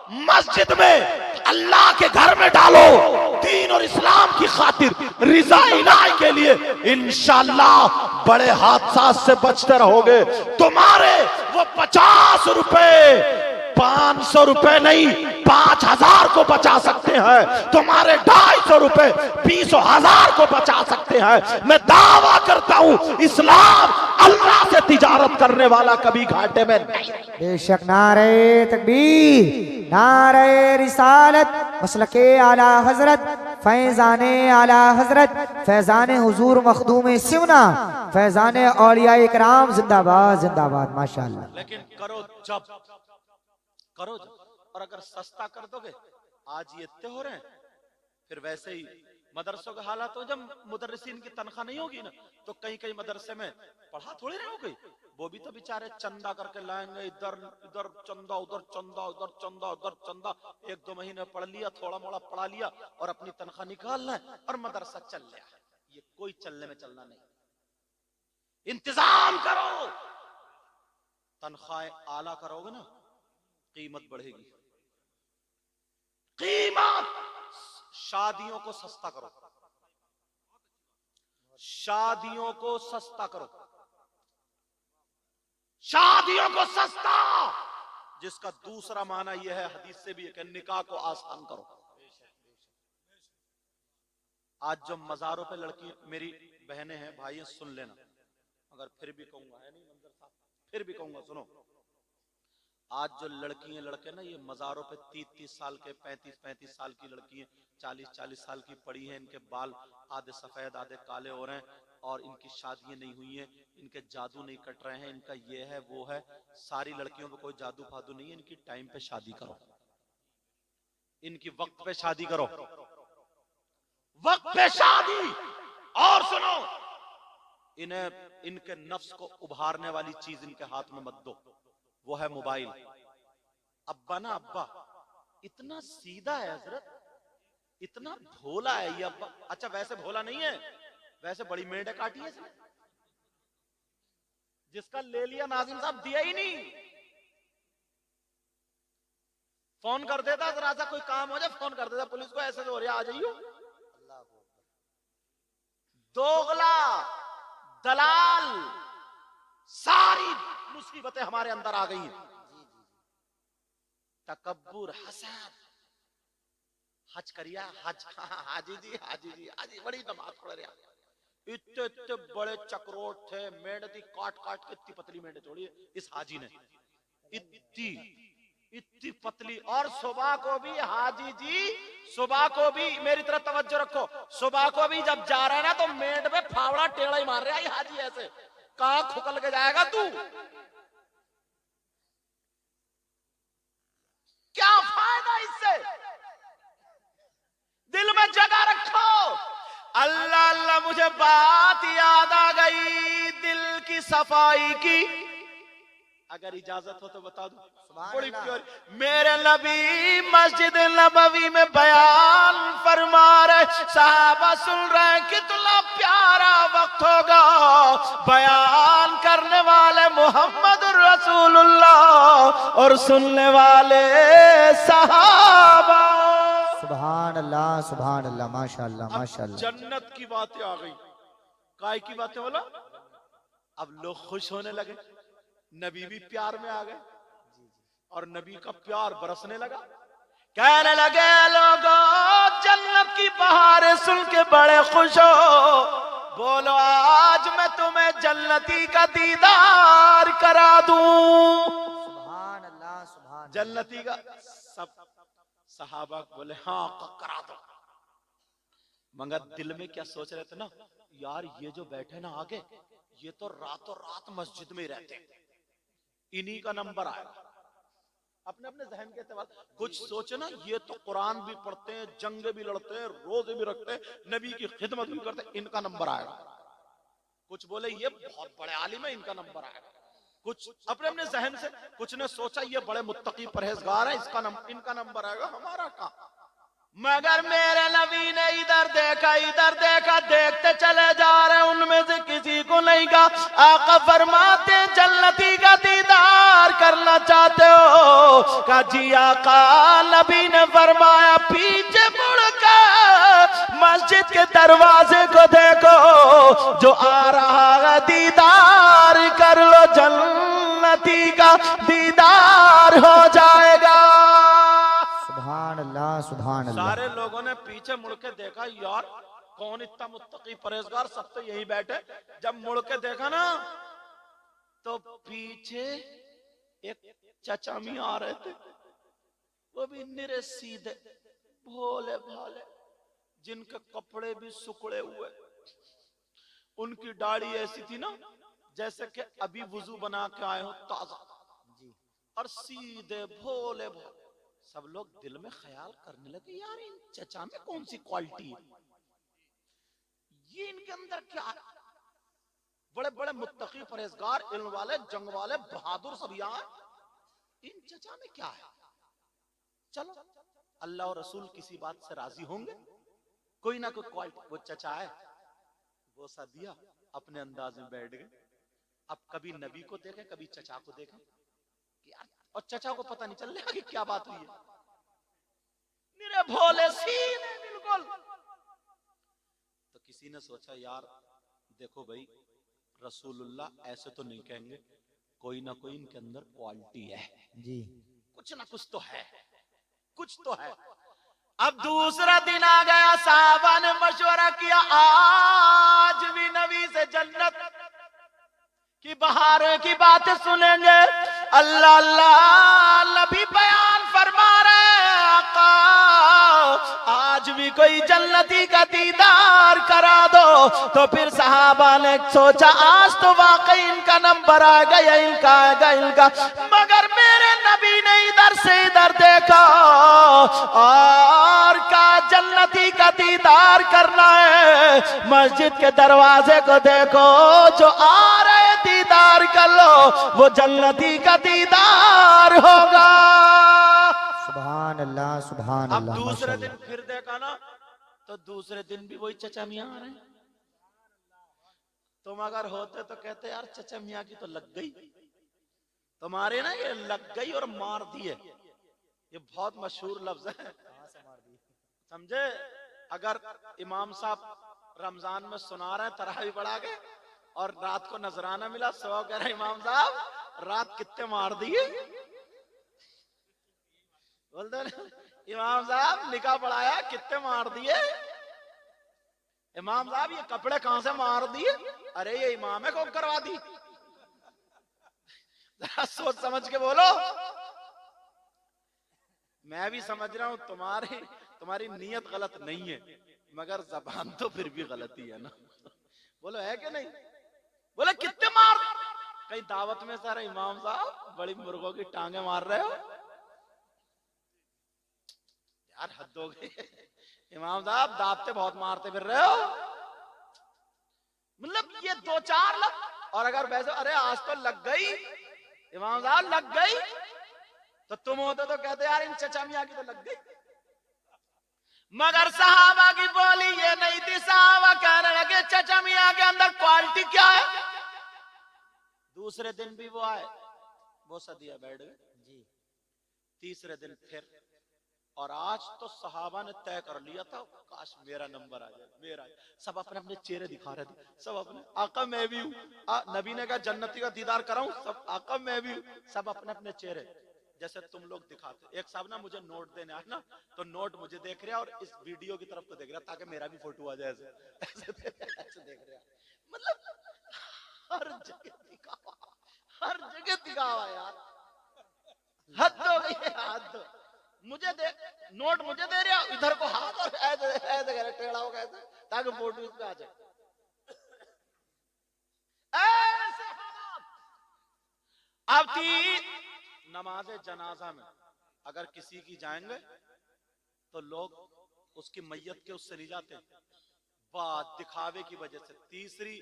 मस्जिद में अल्लाह के घर में डालो, दीन और इस्लाम की खातिर, रिजा इलाही के लिए, इंशाअल्लाह बड़े हादसा से बचते रहोगे। तुम्हारे वो 50 रुपए 500 रुपए नहीं 5000 को बचा सकते हैं, तुम्हारे 250 रुपए 20,000 को बचा सकते हैं। मैं दावा करता हूं इस्लाम अल्लाह से तिजारत करने वाला कभी घाटे में नहीं। बेशक। नारे तकबीर, नारे रिसालत, मसलके आला हजरत, फैजाने आला हजरत, फैजाने हुजूर मखदूम सिमना, फैजाने औलिया इकराम, जिंदाबाद जिंदाबाद माशाअल्लाह। लेकिन करो जब और अगर सस्ता कर दोगे, आज ये इतने हो रहे हैं, फिर वैसे ही मदरसों का हालात हो, जब मुदर्रिसीन की तनख्वाह नहीं होगी ना, तो कहीं कहीं मदरसे में पढ़ा थोड़ी नहीं होगी, वो भी तो बेचारे चंदा करके लाएंगे, इधर इधर चंदा, उधर चंदा, उधर चंदा, उधर चंदा, 1-2 महीने पढ़ लिया, थोड़ा मोड़ा पढ़ा लिया और अपनी तनख्वाह निकालना है और मदरसा चल रहा है। ये कोई चलने में चलना नहीं। इंतजाम करो, तनख्वाहें आला करोगे ना, कीमत बढ़ेगी। कीमत, शादियों को सस्ता करो, शादियों को सस्ता करो, शादियों को सस्ता, जिसका दूसरा माना यह है, हदीस से भी है कि निकाह को आसान करो। आज जो मजारों पे लड़की, मेरी बहनें हैं, भाई सुन लेना, अगर फिर भी कहूंगा, है नहीं मंजर साहब, फिर भी कहूंगा, सुनो। आज जो लड़की हैं लड़के ना, ये मजारों पे 30-30 साल के, 35-35 साल की लड़की हैं, 40-40 साल की पड़ी हैं, इनके बाल आधे सफेद आधे काले हो रहे हैं और इनकी शादियां नहीं हुई हैं, इनके जादू नहीं कट रहे हैं, इनका ये है वो है। सारी लड़कियों पे कोई जादू फादू नहीं है, इनकी टाइम पे शादी करो, इनकी वक्त पे शादी करो, वक्त पे शादी। और सुनो, इन्हें इनके नफ्स को उभारने वाली चीज इनके हाथ में मत दो, वो है मोबाइल। अब्बा ना, अब्बा इतना सीधा है हजरत, इतना भोला है ये अब्बा। अच्छा वैसे भोला नहीं है, वैसे बड़ी मेंढे काटी है इसने, जिसका ले लिया नाजिम साहब दिया ही नहीं। फोन कर देता, जरा सा कोई काम हो जाए फोन कर देता पुलिस को, ऐसे हो रहा आ जाइयो। दोगला दलाल, सारी मुसीबतें हमारे अंदर आ गई हैं। तकब्बुर, हसद, हज करिया, हज, हाजी जी, हाजी जी, हाजी बड़ी नमाज पढ़ रहा, इतने इतने बड़े चक्रोट थे, मेंढी काट काट के इतनी पतली मेंढी छोड़ी इस हाजी ने, इतनी इतनी पतली। और सुबह को भी हाजी जी, सुबह को भी मेरी तरफ तवज्जो रखो, सुबह को भी जब जा रहे हैं ना तो मेंढ पे फावड़ा टेढ़ा ही मार रहा है हाजी, ऐसे कहां खुकल के जाएगा तू, क्या फायदा इससे। दिल में जगह रखो। अल्लाह अल्लाह, मुझे बात याद आ गई दिल की सफाई की, अगर इजाजत हो तो बता दूं। बड़ी प्यारी मेरे नबी मस्जिद नबवी में बयान फरमा रहे, साहबा सुन रहे, कितना प्यारा वक्त होगा, बयान करने वाले मोहम्मद रसूलुल्लाह और सुनने वाले सहाबा। सुभान अल्लाह सुभान अल्लाह, माशाअल्लाह माशाअल्लाह। जन्नत की बातें आ गई, काय की बातें बोला, अब लोग खुश होने लगे, नबी भी प्यार में आ गए और नबी का प्यार बरसने लगा। कहने लगे लोगों, जन्नत की बहारें सुन के बड़े खुश हो, बोलो आज मैं तुम्हें जन्नती का दीदार करा दूं। सुभान अल्लाह सुभान जन्नती का। सब सहाबा बोले हाँ करा दो, मगर दिल में क्या सोच रहे थे ना, यार ये जो बैठे ना आगे, ये तो रातों रात मस्जिद में ही रहते, इन्हीं का नंबर आएगा। अपने अपने जहन के एतबार कुछ सोचे ना, ये तो कुरान भी पढ़ते हैं, जंग भी लड़ते हैं, रोजे भी रखते हैं, नबी की खिदमत भी करते हैं, इनका नंबर आएगा। कुछ बोले ये बहुत बड़े आलिम है, इनका नंबर आएगा। कुछ अपने अपने जहन से, कुछ ने सोचा ये बड़े मुत्तकी परहेजगार है, इनका नंबर आएगा, हमारा कहां। मगर मेरे नबी ने इधर देखा, देखते चले जा रहे, उनमें से किसी को नहीं कहा। आका फरमाते जन्नती का दीदार दीदार करना चाहते हो? का जी आका नबी ने फरमाया पीछे मुड़कर मस्जिद के दरवाजे को देखो, जो आ रहा है दीदार कर लो, जन्नती का दीदार हो जाएगा। सुभान अल्लाह सुभान अल्लाह। सारे लोगों ने पीछे मुड़ के देखा, यार कौन इतना मुत्तकी परहेजगार, सब तो यही बैठे। जब मुड़ के देखा ना तो पीछे एक चचा मियां आ रहे थे, वो भी निरे सीधे भोले भाले, जिनके कपड़े भी सुकड़े हुए, उनकी दाढ़ी ऐसी थी ना जैसे कि अभी वुजू बना के आए हो ताजा, और सीधे भोले भाले। सब लोग दिल में ख्याल करने लगे, यार इन चचा में कौन सी क्वालिटी है, ये इनके अंदर क्या है? बड़े बड़े मुत्तकी परहेजगार, इल्म वाले, जंग वाले, बहादुर सब यहाँ, इन चचा में क्या है? चलो अल्लाह और रसूल किसी बात से राजी होंगे, कोई ना कोई क्वालिटी। वो चचा है, वो सा दिया, अपने अंदाज में बैठ गए। अब कभी नबी को देखे, कभी चचा को देखे, यार, और चचा को पता नहीं चल रहा कि क्या बात हुई है, निरे भोले सीधे बिल्कुल। तो किसी ने सोचा, यार देखो भाई, रसूलुल्लाह ऐसे तो नहीं कहेंगे, कोई ना कोई इनके अंदर क्वालिटी है जी, कुछ ना कुछ तो है, कुछ तो है। अब दूसरा दिन आ गया, साहबा ने मशवरा किया, आज भी नबी से जन्नत की बहार की बातें सुनेंगे। अल्लाह अल्लाह नबी बयान फरमा रहे, आका आज भी कोई जन्नती का दीदार करा दो। तो फिर सहाबा ने सोचा, आज तो वाकई इनका नंबर आ गया, इनका आएगा इनका। मगर मेरे नबी ने इधर से इधर देखा और कहा, जन्नती का दीदार करना है, मस्जिद के दरवाजे को देखो, जो आ रहे दीदार कर लो, वो जन्नती का दीदार होगा। सुभान अल्लाह सुभान अल्लाह। अब दूसरे दिन फिर देखा ना, तो दूसरे दिन भी वही चचा मियां आ रहे हैं। तुम अगर होते तो कहते, यार चचा मियां की तो लग गई, तुम्हारे ना ये लग गई और मार दिए, ये बहुत मशहूर लफ्ज है, समझे? अगर इमाम साहब रमजान में सुना रहे हैं तरावी बढ़ा के, और रात को नजराना मिला, सवा कह रहे इमाम साहब रात कितने मार दिए, बोलते इमाम साहब निकाह पढ़ाया, कितने मार दिए, इमाम साहब ये कपड़े कहां से मार दिए, अरे ये इमाम है, कौन करवा दी, जरा सोच समझ के बोलो। मैं भी समझ रहा हूं तुम्हारी नीयत गलत नहीं है, मगर जबान तो फिर भी गलती है ना। बोलो है कि नहीं? बोले कितने मार, कहीं दावत में सारे इमाम साहब बड़ी मुर्गों की टांगे मार रहे हो, यार हद हो गई, इमाम साहब दावते बहुत मारते फिर रहे हो, मतलब ये दो चार लग। और अगर वैसे, अरे आज तो लग गई इमाम साहब, लग गई, तो तुम होते तो कहते, यार इन चचा मियां की तो लग गई। मगर सहाबा की बोली ये नहीं थी, सहाबा कहने लगे, चचा मियां के अंदर क्वालिटी क्या है। दूसरे दिन भी वो आए, वो सदिया बैठ गए जी। तीसरे दिन फिर, और आज तो सहाबा ने तय कर लिया था, काश मेरा नंबर आ जाए, मेरा। सब अपने अपने चेहरे दिखा रहे थे, सब अपने, आका मैं भी हूँ, नबी ने कहा जन्नती का दीदार कराऊं, सब आका मैं भी हूँ, सब अपने अपने चेहरे जैसे तुम लोग दिखाते। एक साहब ना मुझे नोट देने आए ना, तो नोट मुझे देख रहा और इस वीडियो की तरफ को देख रहा, ताकि मेरा भी फोटो आ जाए, ऐसे देख रहा। मतलब हर जगह दिखावा, हर जगह दिखावा यार, हद हो गई है, हद। मुझे दे नोट, मुझे दे रहा, इधर को हाथ और ऐसे ऐसे टेढ़ा हो कैसे, ताकि फोटो इस पे आ जाए। ऐसे अब थी नमाज जनाजा में, अगर किसी की जाएंगे तो लोग उसकी मैयत के उससे नहीं जाते, बात दिखावे की वजह से। तीसरी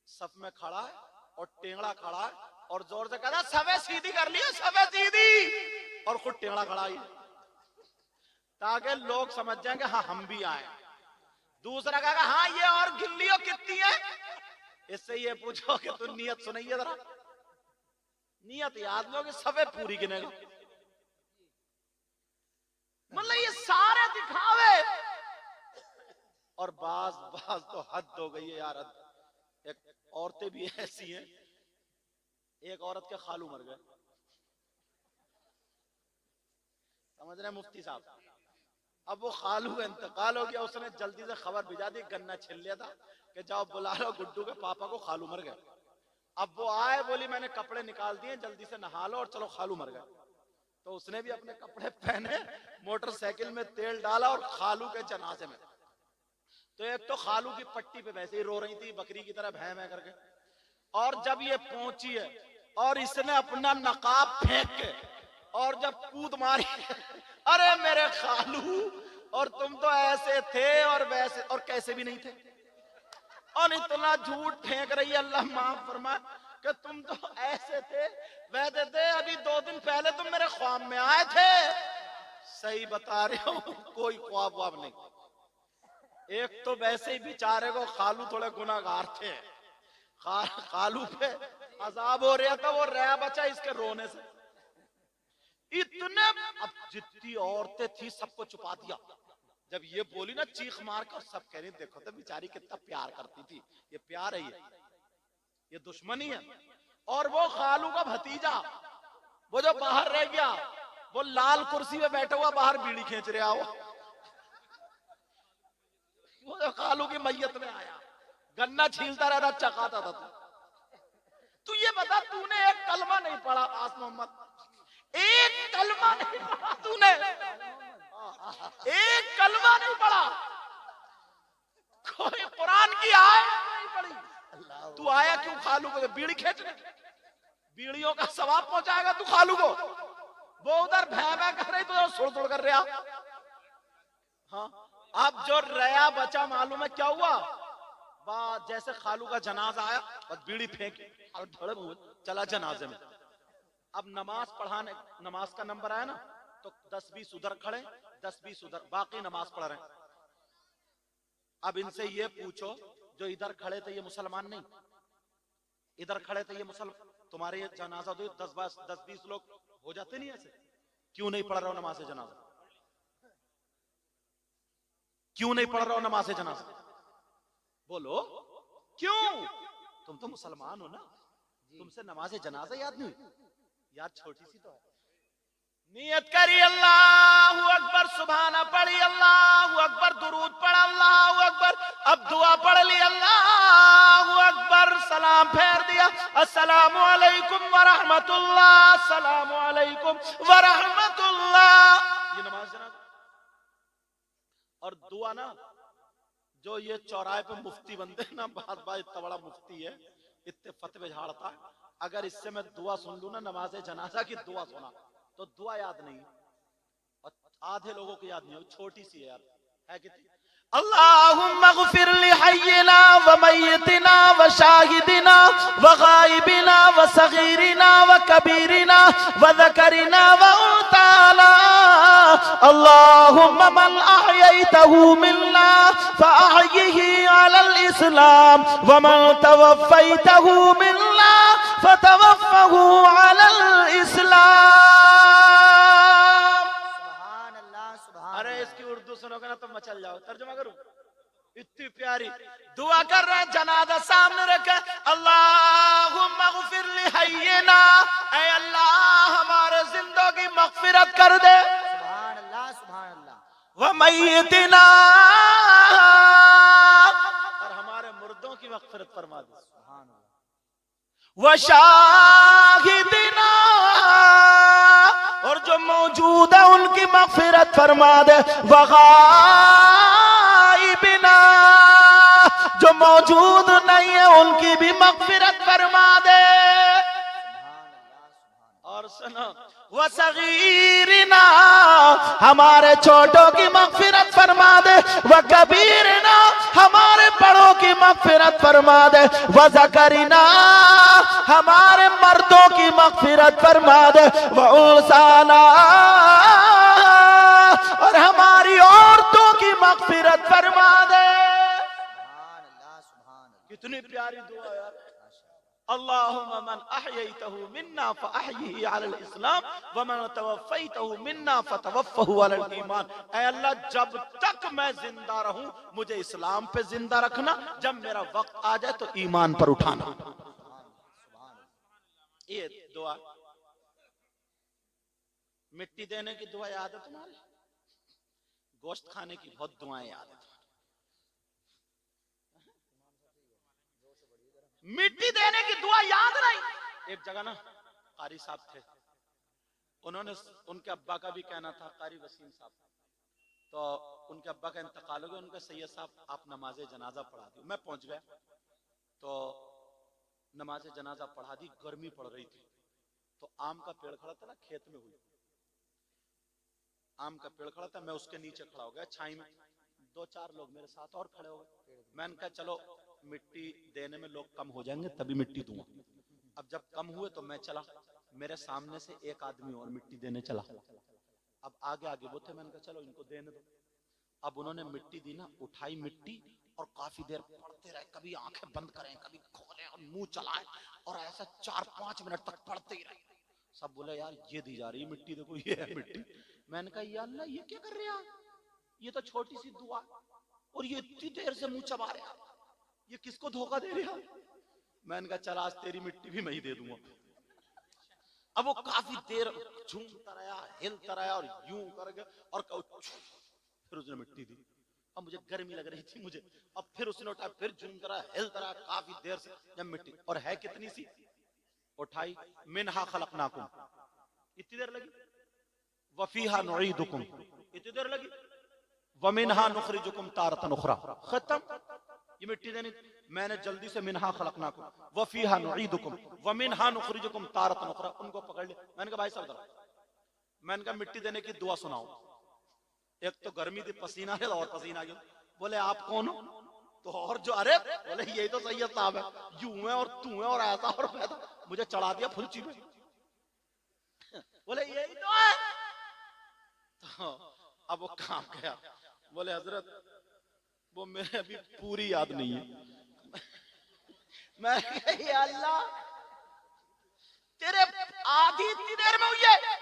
सफ में खड़ा है और टेंगड़ा खड़ा है और जोर से कहता सवे सीधी कर लियो, सवे सीधी, और खुद टेंगड़ा खड़ा है, ताकि लोग समझ जाएंगे हाँ हम भी आए। दूसरा कहेगा हाँ ये और गिन लियो कितनी है, इससे ये पूछो कि तू नियत सुनाइए जरा, नियत याद लोगे सबे पूरी गिनेगा। मतलब ये सारे दिखावे और बाज बाज तो हद हो गई है यार। एक औरतें भी ऐसी हैं, एक औरत के खालू मर गए, समझ रहे मुफ्ती साहब। अब वो खालू का इंतकाल हो गया, उसने जल्दी से खबर भिजा दी, गन्ना छिल लिया था कि जाओ बुला लो गुड्डू के पापा को, खालू मर गए। अब वो आए, बोली मैंने कपड़े निकाल दिए, जल्दी से नहा लो और चलो खालू मर गए। तो उसने भी अपने कपड़े पहने, मोटरसाइकिल में तेल डाला और खालू के जनाजे में। तो एक तो खालू की पट्टी पे वैसे ही रो रही थी बकरी की तरह भैं भैं करके, और जब ये पहुंची है और इसने अपना नकाब फेंक के और जब कूद मारी अरे मेरे खालू, और तुम तो ऐसे थे और वैसे और कैसे भी नहीं थे, और इतना झूठ फेंक रही है, अल्लाह माफ फरमाए, कि तुम तो ऐसे थे वैसे थे, अभी 2 दिन पहले तुम मेरे ख्वाब में आए थे। सही बता रहे हो, कोई ख्वाब वाब नहीं। एक तो वैसे ही बेचारे को खालू थोड़े गुनाहगार थे, खालू पे अजाब हो रहा था, वो रह बचा इसके रोने से। इतने अब जितनी औरतें थी सबको छुपा दिया। जब ये बोली ना चीख मार कर, सब कह रही देखो तो बेचारी कितना प्यार करती थी, ये प्यार है, ये दुश्मनी है। और वो खालू का भतीजा, वो जो बाहर रह गया, वो लाल कुर्सी पे बैठा हुआ बाहर बीड़ी खींच रहा हो, वो जो खालू की मैयत में आया, गन्ना छीलता रहता, चकाता था। तू ये बता, तूने एक कलमा नहीं पढ़ा आस मोहम्मद, एक कलमा नहीं पढ़ा तूने, एक कलमा नहीं पढ़ा, कोई कुरान की आयत नहीं पढ़ी। तू आया क्यों खालू को बीड़ी खींचने? बीड़ियों का सवाब पहुंचाएगा तू खालू को? वो उधर भै भै कर रही, तो सुड़ सुड़ कर रहा। हाँ, अब जो रया बचा मालूम है क्या हुआ? जैसे खालू का जनाजा आया, बस बीड़ी फेंकी और धड़े चला जनाजे में। अब नमाज पढ़ाने, नमाज का नंबर आया ना, तो 10-20 उधर खड़े, 10-20 उधर, बाकी नमाज पढ़ रहे हैं। अब इनसे ये पूछो, जो इधर खड़े थे ये मुसलमान नहीं, इधर खड़े थे ये मुसलमान, तुम्हारे ये जनाजा तो 10-20 लोग हो जाते नहीं ऐसे? क्यों नहीं पढ़ रहे हो नमाज जनाजा? क्यों नहीं पढ़ रहे हो नमाज जनाजा? बोलो क्यों? तुम तो मुसलमान हो ना, तुमसे नमाज जनाजा याद नहीं हुई? याद छोटी सी तो है। नियत करी अल्लाहु अकबर, सुभाना पढ़ी, अल्लाहु अकबर, दुरूद पढ़ा, अल्लाहु अकबर, अब दुआ पढ़ ली, अल्लाहु अकबर, सलाम फेर दिया, अस्सलामु अलैकुम व रहमतुल्लाह, अस्सलामु अलैकुम व रहमतुल्लाह। ये नमाज जनाजा। और दुआ ना, जो ये चौराहे पे मुफ्ती बनते हैं ना, बात बात इतना बड़ा मुफ्ती है, इतने फतवे झाड़ता है, अगर इससे मैं दुआ सुन लूं ना, नमाज जनाजा की दुआ सुना, तो दुआ याद नहीं, और आधे लोगों को याद नहीं हो, छोटी सी है यार, है कितनी? अल्लाहुम्मा ग़फ़िर ली हय्यिना व मय्यितिना व शाहिदिना व गायबिना व सगीरिना व कबीरिना व ज़करिना व उन्साना। अल्लाहुम्मा मन अहयैतहु मिन्ना फ़अहयिही अलल इस्लाम व मन तवफ़्फ़ैतहु मिन्ना फ़तवफ़्फ़हु अलल इस्लाम। अरे इसकी उर्दू सुनोगे ना तो मचल जाओ। तर्जुमा करूं? इतनी प्यारी दुआ कर रहे हैं, जनाजा सामने रखे, अल्लाहुम्मा ग़फ़िर ली हय्यिना, ऐ अल्लाह हमारे जिंदों की मग़फ़िरत कर दे, सुभान अल्लाह, सुभान अल्लाह, व मय्यितिना, और हमारे मुर्दों की मग़फ़िरत फरमा दे, सुभान अल्लाह, व शाहिदिना, और जो मौजूद है उनकी मग़फ़िरत फरमा दे, व गायबिना, जो मौजूद नहीं है उनकी भी मग़फ़िरत फरमा दे। और सुनो, व सगीरिना, हमारे छोटों की मग़फ़िरत फरमा दे, व कबीरना, हमारे बड़ों की मग़फ़िरत फरमा दे, व ज़करिना, हमारे मर्दों की मग़फ़िरत फरमा दे, व उन्साना, और हमारी औरतों की मग़फ़िरत फरमा दे। कितनी प्यारी दुआ यार। अल्लाहुम्मा मन अहयैतहु मिन्ना फअहयिही अलल इस्लाम व मन तवफ़ैतहु मिन्ना फतवफ़्फ़हु अलल ईमान। ऐ अल्लाह, जब तक मैं जिंदा रहूं मुझे इस्लाम पे जिंदा रखना, जब मेरा वक्त आ जाए तो ईमान पर उठाना। ये दुआ, मिट्टी देने की दुआ याद है तुम्हारे? गोश्त खाने की बहुत दुआएं याद है। मिट्टी देने की दुआ याद नहीं? एक जगह ना कारी साहब थे, उन्होंने, उनके अब्बा का भी कहना था, कारी वसीम साहब, तो उनके अब्बा का इंतकाल हो गया। उनके सैयद साहब आप नमाज जनाजा पढ़ा दी। मैं पहुंच गया तो नमाज जनाजा पढ़ा दी। गर्मी पड़ रही थी तो आम का पेड़ खड़ा था ना, खेत में हुई आम का पेड़ खड़ा था, मैं उसके नीचे खड़ा हो गया छाई में। दो चार लोग मेरे साथ और खड़े हो गए। मैंने कहा चलो मिट्टी देने में लोग कम हो जाएंगे तभी मिट्टी दूंगा। अब जब कम हुए तो मैं चला, मेरे सामने से एक आदमी और मिट्टी देने चला। अब आगे आगे वो थे, मैंने कहा चलो इनको देने दो। अब उन्होंने मिट्टी दी ना, उठाई मिट्टी और काफी देर पढ़ते रहे, कभी आंखें बंद करें कभी खोलें और मुंह चलाएं, और ऐसा 4-5 मिनट तक पढ़ते ही रहे। सब बोले यार ये दी जा रही है मिट्टी, देखो ये है मिट्टी। मैंने कहा या अल्लाह ये क्या कर रहे हैं, ये तो छोटी सी दुआ और ये इतनी देर से मुंह चबा रहे हैं, ये किसको धोखा दे रहे हैं। मैंने कहा चल आज तेरी मिट्टी भी मैं ही दे दूंगा। अब वो काफी देर झूमता रहा, हिलता रहा और यूं करके, और फिर उसने मिट्टी दी। अब मुझे गर्मी लग रही थी मुझे, अब फिर उसने उठाया, फिर झूमता रहा, हिलता रहा काफी देर से। जब मिट्टी, और है कितनी सी, उठाई, मिनहा खलकनाकुम, इतनी देर लगी, वफीहा नुईदुकुम, इतनी देर लगी, वमिनहा नुखरिजुकुम तारतन उखरा, खत्म। ये मिट्टी देनी। मैंने जल्दी से मिनहा खलकनाकुम वफीहा नुईदुकुम वमिनहा नुखरिजुकुम तारतन उखरा, उनको पकड़ लिया। मैंने कहा भाई साहब, मैंने कहा मिट्टी देने की दुआ सुनाओ। एक तो गर्मी थी, पसीना है और पसीना गया। बोले आप कौन हो? तो और जो, अरे बोले यही तो सैयद साहब है, यूं है और तू है और ऐसा और वैसा, मुझे चढ़ा दिया फुलची में। बोले यही तो है। तो अब वो काम गया। बोले हजरत वो मेरे अभी पूरी याद नहीं है। मैं कहा अल्लाह तेरे आधी इतनी देर में हुई है,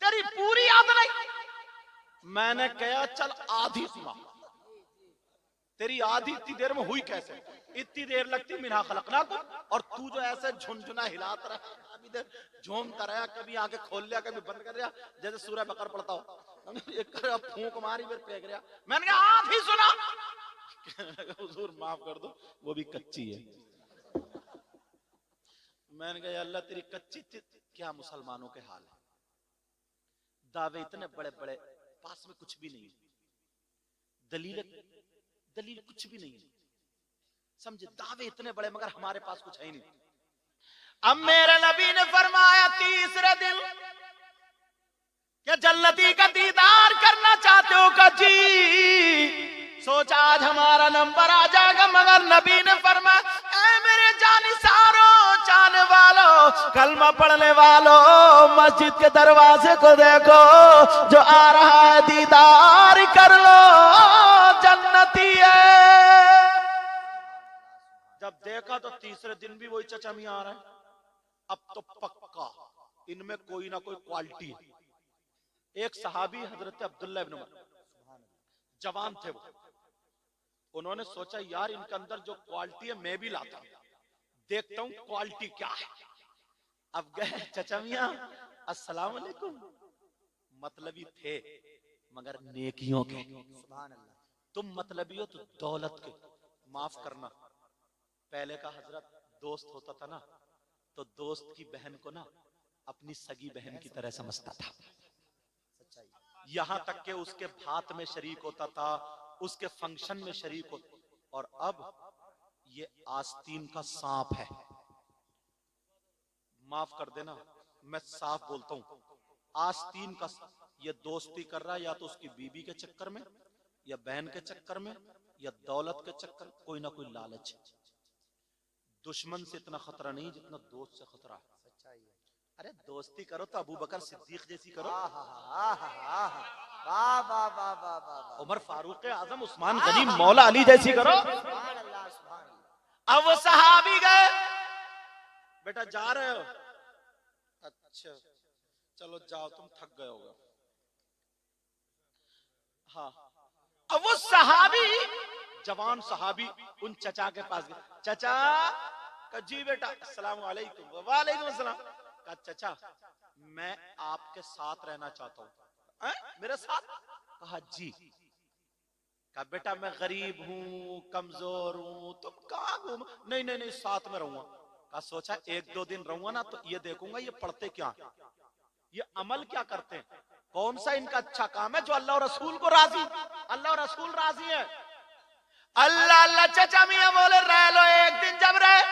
तेरी पूरी याद नहीं। मैंने कहा चल आधी सुना, तेरी आधी इतनी देर में हुई कैसे? इतनी देर लगती मिनहा खलकनाकुम, और तू जो ऐसे झुनझुना हिलाता रहा, काफी देर झूमता रहा, कभी आंखें खोल लिया कभी बंद कर लिया, जैसे सूरह बकर पढ़ता हो। एक फूंक मारी फिर फेंक रहा। मैंने कहा आधी सुना। हुजूर माफ कर दो वो भी कच्ची है। मैंने कहा अल्लाह तेरी कच्ची थी। क्या मुसलमानों के हाल है, दावे इतने बड़े बड़े, पास में कुछ भी नहीं, दलील कुछ भी नहीं, समझे, दावे इतने बड़े मगर हमारे पास कुछ है ही नहीं। अब मेरे नबी ने फरमाया तीसरे दिन क्या जन्नती का दीदार करना चाहते हो का? जी। सोचा आज हमारा नंबर आ जाएगा, मगर नबी ने फरमाया ऐ मेरे जानिसारों, चाहने वालों, कलमा पढ़ने वालों, मस्जिद के दरवाजे को देखो, जो आ रहा है दीदार कर लो, जन्नती है। जब देखा तो तीसरे दिन भी वही चचा मियां आ रहा है। अब तो पक्का इनमें कोई ना कोई क्वालिटी है। एक सहाबी हजरत अब्दुल्ला इब्न उमर, जवान थे वो, उन्होंने सोचा यार इनके अंदर जो क्वालिटी है मैं भी लाता हूं, देखता हूं क्वालिटी क्या है। अब गए चचा मियां अस्सलाम वालेकुम, मतलबी थे मगर नेकियों के। तुम मतलबी हो तो दौलत के, माफ करना, पहले का हजरत दोस्त होता था ना, तो दोस्त की बहन को ना अपनी सगी बहन की तरह समझता था, यहां तक के उसके भात में शरीक होता था, उसके फंक्शन में शरीक हो। और अब ये आस्तीन का सांप है, माफ कर देना मैं साफ बोलता हूं, आस्तीन का, ये दोस्ती कर रहा है या तो उसकी बीबी के चक्कर में, या बहन के चक्कर में, या दौलत के चक्कर, कोई ना कोई लालच। दुश्मन से इतना खतरा नहीं जितना दोस्त से खतरा है। अरे दोस्ती करो तो अबू बकर सिद्दीक जैसी करो, उमर फारूक आजम, उस्मान गनी, मौला अली जैसी करो। अब वो सहाबी गए बेटा जा रहे हो? अच्छा चलो जाओ, तुम थक गए होगे। हाँ। अब वो सहाबी, जवान सहाबी उन चचा के पास गए। चचा का जी बेटा, अस्सलाम वालेकुम। वालेकुम अस्सलाम। का चचा मैं आपके साथ रहना चाहता हूँ। मेरे साथ? कहा जी। कहा बेटा मैं गरीब हूँ, कमजोर हूँ, तुम कहाँ घूम? नहीं नहीं नहीं, साथ में रहूंगा। कहा सोचा 1-2 दिन रहूंगा ना तो ये देखूंगा ये पढ़ते क्या, ये अमल क्या करते हैं, कौन सा इनका अच्छा काम है जो अल्लाह और रसूल को राजी, अल्लाह और रसूल राजी है। अल्लाह अल्लाह चचा मियां बोले रह लो। एक दिन जब रहे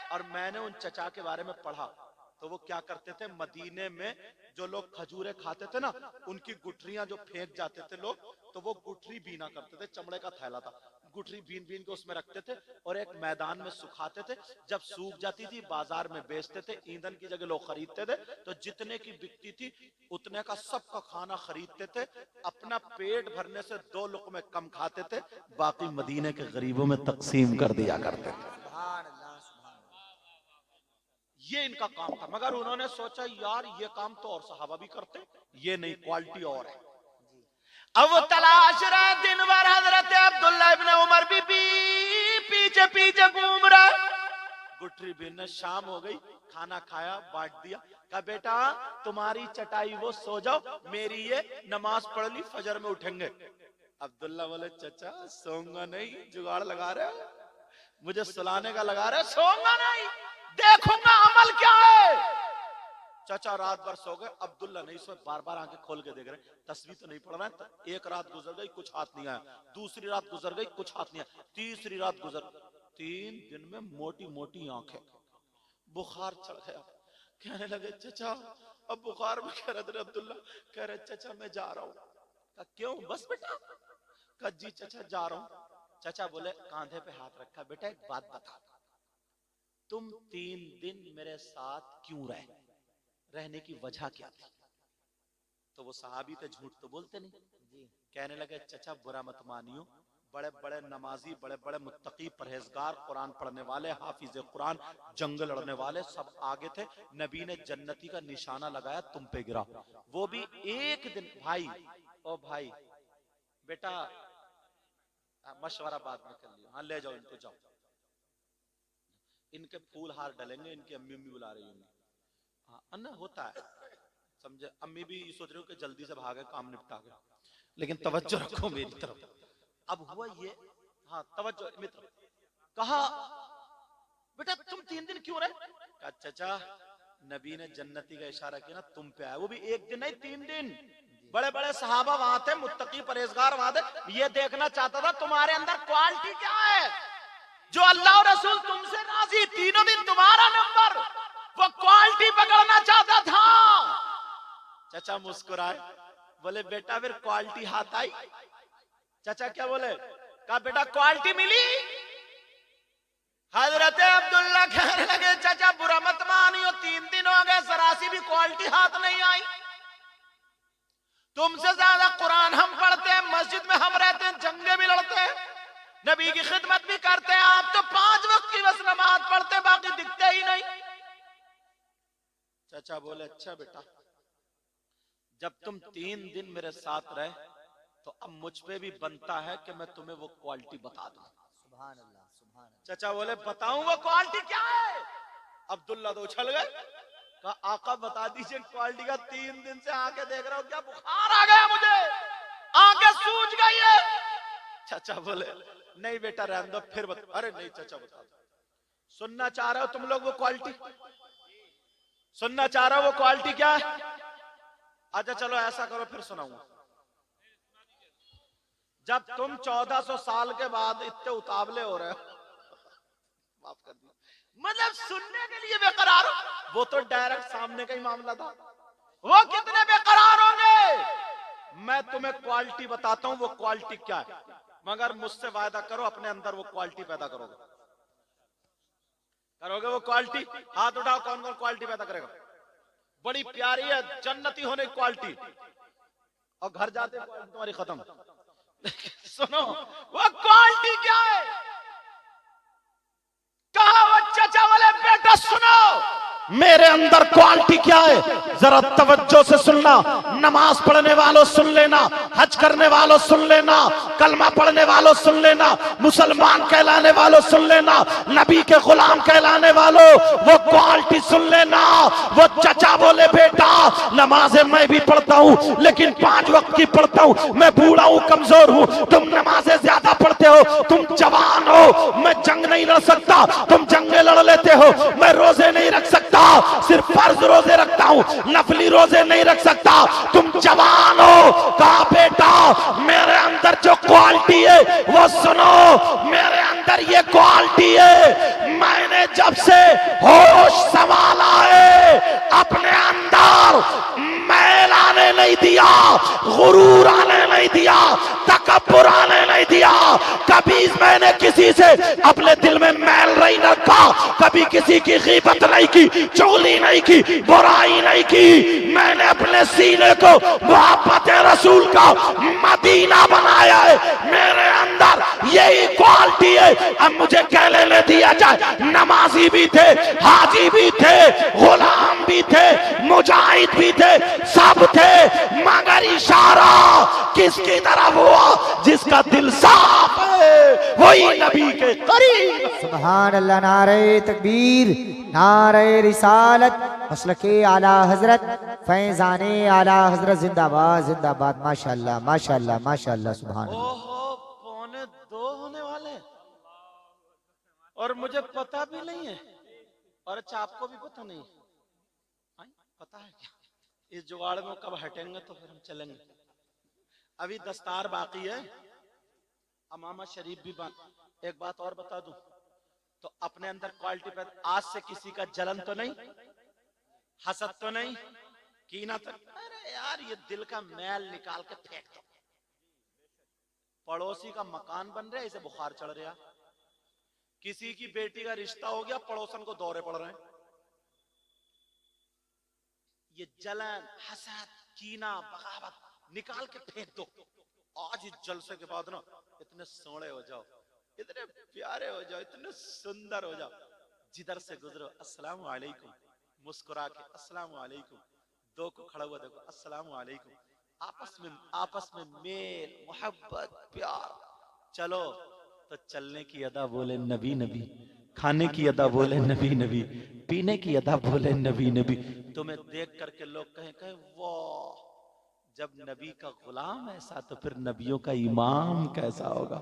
और मैंने उन चचा के बारे में पढ़ा तो वो क्या करते थे, मदीने में जो लोग खजूरें खाते थे ना, उनकी गुठलियां जो फेंक जाते थे लोग, तो वो गुठली बीना करते थे। चमड़े का थैला था, गुठली बीन बीन के उसमें रखते थे और एक मैदान में सुखाते थे। जब सूख जाती थी बाजार में बेचते थे, ईंधन की जगह लोग खरीदते थे। तो जितने की बिकती थी उतने का सबका खाना खरीदते थे, अपना पेट भरने से 2 लुक़मे कम खाते थे, बाकी मदीने के गरीबों में तकसीम कर दिया करते थे। ये इनका काम था। मगर उन्होंने सोचा यार ये काम तो और सहाबा भी करते, ये नहीं, क्वालिटी और है। अब वो तलाश रहे दिन भर, हजरत अब्दुल्ला इब्न उमर भी पीछे पीछे घूम रहा। गुठरी बिन शाम हो गई, खाना खाया, बांट दिया। कहा बेटा तुम्हारी चटाई वो, सो जाओ, मेरी ये नमाज पढ़ ली, फजर में उठेंगे। अब्दुल्ला बोले चचा सोऊंगा नहीं, जुगाड़ लगा रहे, मुझे सुलाने का लगा रहे, सोऊंगा नहीं, देखूंगा अमल क्या है। चाचा रात भर सो गए, अब्दुल्ला नहीं सोए, बार बार आंखें खोल के देख रहे, तस्वीर तो नहीं पढ़ रहा है। एक रात गुजर गई, कुछ हाथ नहीं आया। दूसरी रात गुजर गई, कुछ हाथ नहीं आया। तीसरी रात गुजर, 3 दिन में मोटी मोटी आंखें, बुखार चढ़ गया। कहने लगे चचा अब बुखार में कह रहे अब्दुल्ला, कह रहे चचा मैं जा रहा हूँ। क्यों? बस बेटा। कहा जी चचा जा रहा हूँ। चचा बोले कांधे पे हाथ रखा, बेटा एक बात बता, तुम 3 दिन मेरे साथ क्यों रहे, रहने की वजह क्या थी? तो वो सहाबी थे, झूठ तो बोलते नहीं जी। कहने लगे चचा बुरा मत मानियो, बड़े बड़े नमाजी, बड़े बड़े मुत्तकी, परहेजगार, कुरान पढ़ने वाले, हाफिज कुरान, जंग लड़ने वाले सब आगे थे। नबी ने जन्नती का निशाना लगाया, तुम पे गिरा। वो भी एक दिन। भाई ओ भाई बेटा मशवरा बाद में कर लियो, हाँ ले जाओ इनको, जाओ इनके फूल हार डलेंगे, इनकी अम्मी अम्मी बुला रही होंगी। हाँ अन्ना होता है, समझे, अम्मी भी सोच रहे हो कि जल्दी से भागे, काम निपटा गया, लेकिन तवज्जो रखो मेरी तरफ। अब हुआ ये, हाँ तवज्जो मित्र। कहा बेटा तुम 3 दिन क्यों रहे? कहा चचा नबी ने जन्नती का इशारा किया ना, तुम पे आया, वो भी एक दिन नहीं 3 दिन। बड़े बड़े सहाबा वहां थे, मुत्तकी परहेजगार वहां थे, ये देखना चाहता था तुम्हारे अंदर क्वालिटी क्या है जो अल्लाह और रसूल तुमसे राजी। तीनों दिन तुम्हारा नंबर, वो क्वालिटी पकड़ना चाहता था। चचा मुस्कुराए, बोले बेटा फिर क्वालिटी हाथ आई? चचा क्या बोले? कहा बेटा क्वालिटी मिली? हजरत अब्दुल्ला कहने लगे चचा बुरा मत मानियो, 3 दिन हो गए सरासी भी क्वालिटी हाथ नहीं आई। तुमसे ज्यादा कुरान हम पढ़ते हैं, मस्जिद में हम रहते हैं, जंगे भी लड़ते हैं, नबी की खिदमत भी करते हैं। आप तो 5 वक्त की बस नमाज पढ़ते, बाकी दिखते ही नहीं। चाचा बोले अच्छा बेटा, जब तुम 3 दिन मेरे साथ रहे तो अब मुझ पे भी बनता है कि मैं तुम्हें वो क्वालिटी बता दूं। सुभान अल्लाह, सुभान अल्लाह। चाचा बोले बताऊं वो क्वालिटी क्या है? अब्दुल्ला तो उछल गए, कहा आका बता दीजिए क्वालिटी का, 3 दिन से आके देख रहा हूं, क्या बुखार आ गया मुझे, आंखें सूज गई है। चाचा बोले नहीं बेटा रहने दो, फिर बता। अरे नहीं चाचा बता दो, सुनना चाह रहे हो तुम लोग वो क्वालिटी, सुनना चाह रहे हो वो क्वालिटी क्या है? अच्छा चलो ऐसा करो फिर सुनाऊंगा। जब तुम 1400 साल के बाद इतने उतावले हो रहे हो, माफ कर दिया, मतलब सुनने के लिए बेकरार हो, वो तो डायरेक्ट सामने का ही मामला था, वो कितने बेकरार होंगे। मैं तुम्हें क्वालिटी बताता हूं वो क्वालिटी क्या है, मगर मुझसे वायदा करो अपने अंदर वो क्वालिटी पैदा करोगे। करोगे वो क्वालिटी? हाथ उठाओ कौन कौन क्वालिटी पैदा करेगा। बड़ी प्यारी है जन्नती होने की क्वालिटी, और घर जाते तुम्हारी खत्म। सुनो वो क्वालिटी क्या है? कहा वो चचा वाले बेटा बेटा सुनो मेरे अंदर क्वालिटी क्या है, जरा तवज्जो से सुनना। नमाज पढ़ने वालों सुन लेना, हज करने वालों सुन लेना, कलमा पढ़ने वालों सुन लेना, मुसलमान कहलाने वालों सुन लेना, नबी के गुलाम कहलाने वालों वो क्वालिटी सुन लेना। वो चचा बोले बेटा नमाजें मैं भी पढ़ता हूँ लेकिन 5 वक्त की पढ़ता हूँ, मैं बूढ़ा हूँ कमजोर हूँ, तुम नमाजें ज्यादा पढ़ते हो, तुम जवान हो, मैं जंग नहीं लड़ सकता, तुम जंगे लड़ लेते हो, मैं रोजे नहीं रख सकता, सिर्फ फर्ज रोजे रखता हूं, नफली रोजे नहीं रख सकता, तुम जवान हो। कहा बेटा मेरे अंदर जो क्वालिटी है वो सुनो, मेरे अंदर ये क्वालिटी है, मैंने जब से होश संभाला है अपने अंदर मैल आने नहीं दिया, गुरूर आने नहीं दिया, तकब्बुर आने नहीं दिया, कभी मैंने किसी से अपने दिल में मैल नहीं रखा, कभी किसी की गीबत नहीं की, चुगली नहीं की, बुराई नहीं की, मैंने अपने सीने को मोहब्बत रसूल का मदीना बनाया है, मेरे अंदर यही क्वालिटी है। अब मुझे क्या लेने दिया जाए, नमाजी भी थे, हाजी भी थे, गुलाम भी थे, मुजाहिद भी थे, सब थे, मगर इशारा किसकी तरफ हुआ, जिसका दिल साफ है वही नबी के करीब। सुभान अल्लाह। नारे तकबीर, नारे रिसालत, मसलके आला हजरत, फैजाने आला हजरत, जिंदाबाद जिंदाबाद। माशाअल्लाह माशाअल्लाह माशाअल्लाह। सुभान अल्लाह। ओहो 1:45 होने वाले और मुझे पता भी नहीं है, और अच्छा आपको भी पता नहीं है? हाँ, पता है क्या इस जुगाड़ में कब हटेंगे तो फिर हम चलेंगे। अभी दस्तार बाकी है, अमामा शरीफ भी बाकी। एक बात और बता दूं, तो अपने अंदर क्वालिटी पर आज से किसी का जलन तो नहीं, हसद तो नहीं, कीना तो, अरे यार ये दिल का मैल निकाल के फेंक दो। पड़ोसी का मकान बन रहा है इसे बुखार चढ़ रहा, किसी की बेटी का रिश्ता हो गया पड़ोसन को दौरे पड़ रहे हैं, ये जलन हसद कीना बगावत निकाल के फेंक दो। आज इस जलसे के बाद ना इतने सोने हो जाओ, इतने प्यारे हो जाओ, इतने सुंदर हो जाओ, जिधर से गुजरो अस्सलाम वालेकुम, मुस्कुरा के अस्सलाम वालेकुम, दो को खड़ा हुआ देखो अस्सलाम वालेकुम, आपस में मेल मोहब्बत प्यार। चलो तो चलने की अदा बोले नबी नबी, खाने की अदा बोले नबी नबी, पीने की अदा बोले नबी नबी। तुम्हें देख करके लोग कहें वाह, जब नबी का गुलाम ऐसा तो फिर नबियों का इमाम कैसा होगा।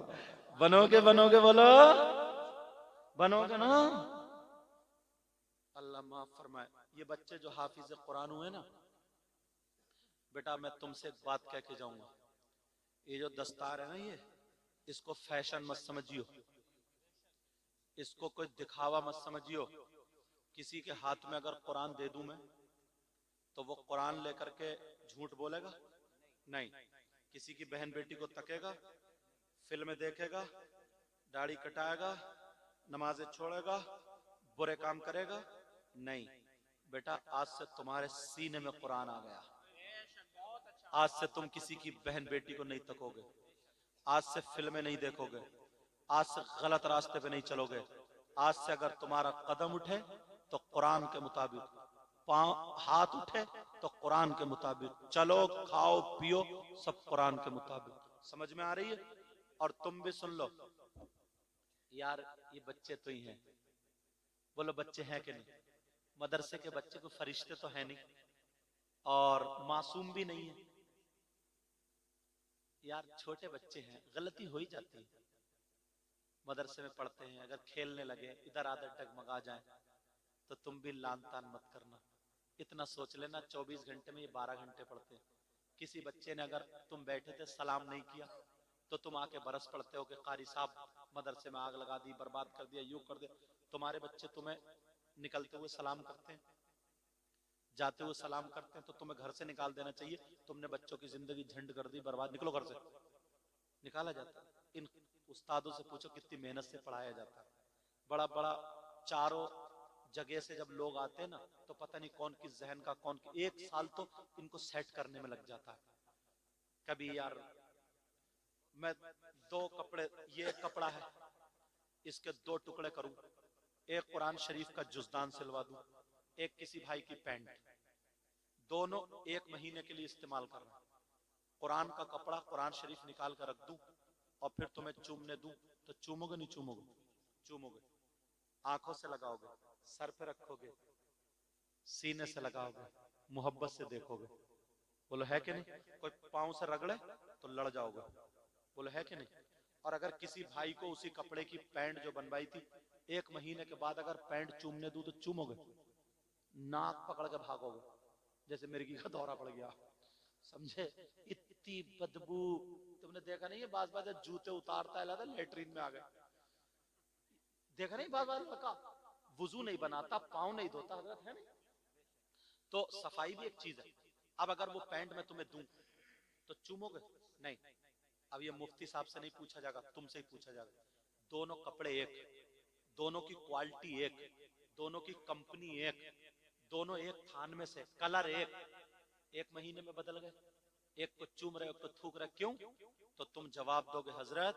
बनोगे बनोगे बोलो, बनोगे ना। अल्लाह माफ फरमाए। ये बच्चे जो हाफिज कुरान हुए ना, बेटा मैं तुमसे एक बात कह के जाऊंगा, ये जो दस्तार है ना, ये इसको फैशन मत समझियो, इसको कोई दिखावा मत समझियो। किसी के हाथ में अगर कुरान दे दूं मैं तो वो कुरान लेकर के झूठ बोलेगा नहीं, किसी की बहन बेटी को तकेगा, फिल्में देखेगा, दाढ़ी कटाएगा, नमाजें छोड़ेगा, बुरे काम करेगा नहीं। बेटा आज से तुम्हारे सीने में कुरान आ गया, आज से तुम किसी की बहन बेटी को नहीं तकोगे, आज से फिल्में नहीं देखोगे, आज से गलत रास्ते पे नहीं चलोगे, आज से अगर तुम्हारा कदम उठे तो कुरान के मुताबिक, पांव हाथ उठे तो कुरान के मुताबिक, चलो खाओ पियो सब कुरान के मुताबिक। समझ में आ रही है? और तुम भी सुन लो यार, ये बच्चे तो ही हैं, बोलो बच्चे हैं कि नहीं? मदरसे के बच्चे को फरिश्ते तो है नहीं और मासूम भी नहीं है यार, छोटे बच्चे हैं, गलती हो ही जाती है। मदरसे में पढ़ते हैं, अगर खेलने लगे इधर आधर डगमगा जाए तो तुम भी लान तान मत करना। इतना सोच लेना 24 घंटे में ये 12 घंटे पढ़ते हैं। किसी बच्चे ने अगर तुम बैठे थे सलाम नहीं किया तो तुम आके बरस पड़ते हो कि कारी साहब मदरसे में आग लगा दी, बर्बाद कर दिया, यूं कर दिया। तुम्हारे बच्चे तुम्हें निकलते हुए सलाम करते हैं, जाते हुए सलाम करते हैं, तो तुम्हें घर से निकाल देना चाहिए। तुमने बच्चों की जिंदगी झंड कर दी, बर्बाद, निकलो घर से। निकाला जाता है। इन उस्तादों से पूछो कितनी मेहनत से पढ़ाया जाता है। बड़ा बड़ा चारों जगह से जब लोग आते हैं ना तो पता नहीं कौन किस जहन का, कौन एक साल तो इनको सेट करने में लग जाता है। कभी यार मैं 2 कपड़े, ये कपड़ा है इसके 2 टुकड़े करूं, एक कुरान शरीफ का जुज़दान सिलवा दूं, एक किसी भाई की पैंट, दोनों 1 महीने के लिए इस्तेमाल करना। कुरान का कपड़ा कुरान शरीफ निकाल कर रख दूं और फिर तुम्हें चूमने दूं तो चूमोगे नहीं चूमोगे? चूमोगे। आंखों से लगाओगे, सर पे रखोगे, सीने से लगाओगे, मोहब्बत से देखोगे। बोलो है कि नहीं? कोई पांव से रगड़े तो लड़ जाओगे। बोलो है कि नहीं? और अगर किसी भाई को उसी कपड़े की पैंट जो बनवाई थी 1 महीने के बाद अगर पैंट चूमने दूं तो चूमोगे? नाक पकड़ के भागोगे जैसे मिर्गी का दौरा पड़ गया। समझे? इतनी बदबू। तुमने देखा नहीं है बाज बाज जूते उतारता है, लगा लेटरिन में आ गए। देखा नहीं बाज बाज लड़का वुजू नहीं बनाता, पाँव नहीं धोता, हजरत है नहीं। तो सफाई भी एक चीज है। अब अगर वो पैंट में तुम्हें दूं तो चूमोगे? नहीं। अब ये मुफ्ती साहब से नहीं पूछा जाएगा, तुमसे ही पूछा जाएगा। दोनों कपड़े एक, दोनों की क्वालिटी एक, दोनों की कंपनी एक, दोनों एक थान में से, कलर एक, 1 महीने में बदल गए। एक को चूम रहे हो, एक को थूक रहे, क्यों? तो तुम जवाब दोगे हजरत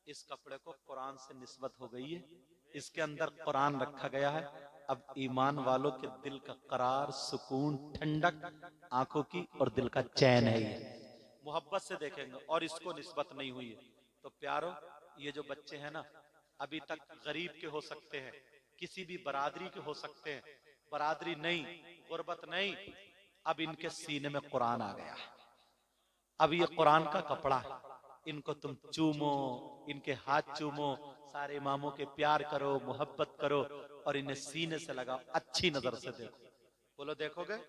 इस कपड़े को कुरान से निस्बत हो गई है, इसके अंदर कुरान रखा गया है। अब ईमान वालों के दिल का करार, सुकून, ठंडक आंखों की और दिल का चैन है। ये मोहब्बत से देखेंगे और इसको निस्बत नहीं हुई है। तो प्यारो, ये जो बच्चे हैं ना, अभी तक गरीब के हो सकते हैं, किसी भी बरादरी के हो सकते हैं, बरादरी नहीं, गुर्बत नहीं, अब इनके सीने में कुरान आ गया। अब ये कुरान का कपड़ा है, इनको तुम चूमो, इनके हाथ चूमो, सारे इमामों के प्यार करो, मोहब्बत करो और इन्हें सीने से लगाओ, अच्छी नजर से देखो। बोलो देखोगे?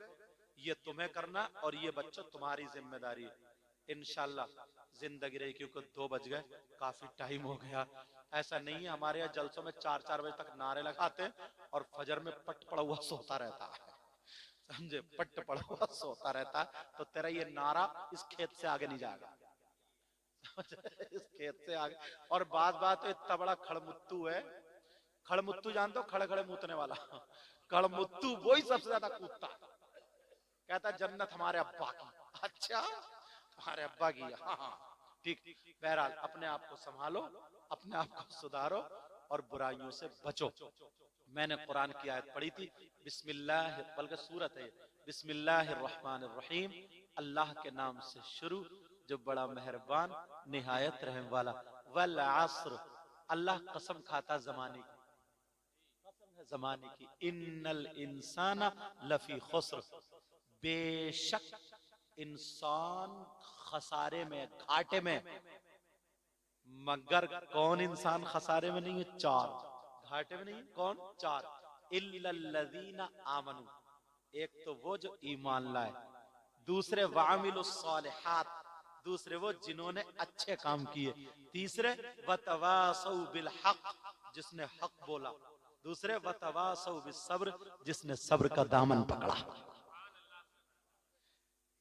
ये तुम्हें करना और ये बच्चों तुम्हारी जिम्मेदारी है। इंशाल्लाह जिंदगी रही, क्योंकि 2 बज गए, काफी टाइम हो गया। ऐसा नहीं है, हमारे यहाँ जलसों में 4-4 बजे तक नारे लगाते और फजर में पट पड़ा हुआ सोता रहता है। समझे? पट पड़ा हुआ सोता रहता है। तो तेरा ये नारा इस खेत से आगे नहीं जाएगा। इस खेत से आगे। और बात तो इतना बड़ा खड़मुत्तू है। खड़मुत्तू जानते हो? खड़े खड़े मूतने वाला खड़मुत्तू वही सबसे ज्यादा कूदता। कहता जन्नत हमारे अब्बा की। अच्छा, तुम्हारे अब्बा की? हाँ, ठीक। बहरहाल अपने आप को संभालो, अपने आप को सुधारो और बुराइयों से बचो। मैंने कुरान की आयत पढ़ी थी, बिस्मिल्लाह, बल्कि सूरत है, बिस्मिल्लाहिर्रहमानिर्रहीम, अल्लाह के नाम से शुरू जो बड़ा मेहरबान निहायत रहम वाला। वल अस्र, अल्लाह कसम खाता जमाने की, कसम है जमाने की, इन्नल इंसाना लफी खुस्र, बेशक इंसान खसारे में, घाटे में। मगर कौन इंसान खसारे में नहीं है? 4 घाटे में नहीं है। कौन? 4। इल्लल्लज़ीना आमनू, एक तो वो जो ईमान लाए, दूसरे वामिलुस सालिहात, दूसरे वो जिन्होंने अच्छे काम किए, तीसरे वतवासौ बिल हक, जिसने हक बोला, दूसरे वतवासौ बिस सब्र, जिसने सब्र का दामन पकड़ा।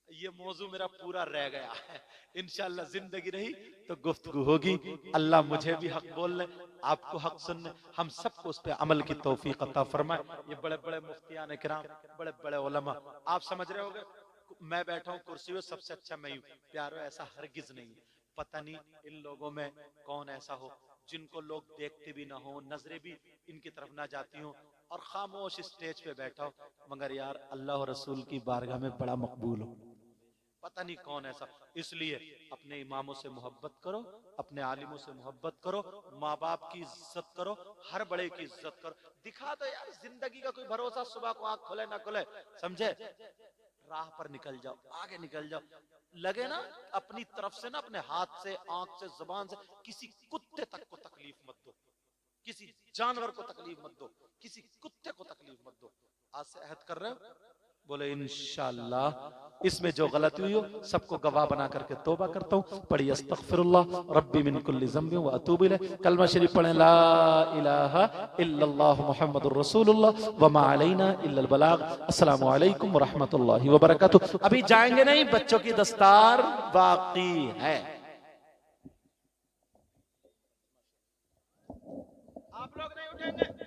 ये मौजू मेरा पूरा रह गया है। इंशाअल्लाह जिंदगी रही तो गुफ्तगू होगी। अल्लाह मुझे भी हक बोलने, आपको हक सुनने, हम सबको उस पे अमल की तौफीक अता फरमाए। ये बड़े बड़े मुफ्तियान किराम, बड़े बड़े उलमा, आप समझ रहे होगे मैं बैठा हूँ कुर्सी में, सबसे अच्छा मैं हूँ। प्यारो ऐसा हरगिज नहीं है। पता नहीं इन लोगों में कौन ऐसा हो जिनको लोग देखते भी ना हो, नजरें भी इनकी तरफ ना जाती हो और खामोश स्टेज पे बैठा हो, मगर यार अल्लाह और रसूल की बारगाह में बड़ा मकबूल हो। पता नहीं कौन ऐसा। इसलिए अपने इमामों से मोहब्बत करो, अपने आलिमों से मोहब्बत करो, माँ बाप की इज्जत करो, हर बड़े की इज्जत करो। दिखा दो यार, जिंदगी का कोई भरोसा, सुबह को आंख खुले ना खुले, समझे? राह पर निकल जाओ, आगे निकल जाओ। लगे ना अपनी तरफ से ना, अपने हाथ से, आंख से, जुबान से किसी कुत्ते तक को तकलीफ मत दो, किसी जानवर को तकलीफ मत दो, किसी कुत्ते को तकलीफ मत दो। आज से अहद कर रहे हो? बोले इंशाअल्लाह। इसमें जो गलती हुई हो सबको गवाह बना करके तौबा करता हूँ। पढ़िए अस्तगफिरुल्लाह रब्बी मिन कुल्ली ज़ंबि व अतूबु इलैह। कलमा शरीफ पढ़ें, ला इलाहा इल्लल्लाह मुहम्मदुर रसूलुल्लाह व मा अलैना इल्लल बलाग। अस्सलामु अलैकुम व रहमतुल्लाहि व बरकातुहू। अभी जाएंगे नहीं, बच्चों की दस्तार बाकी है। आप लोग नहीं उठेंगे।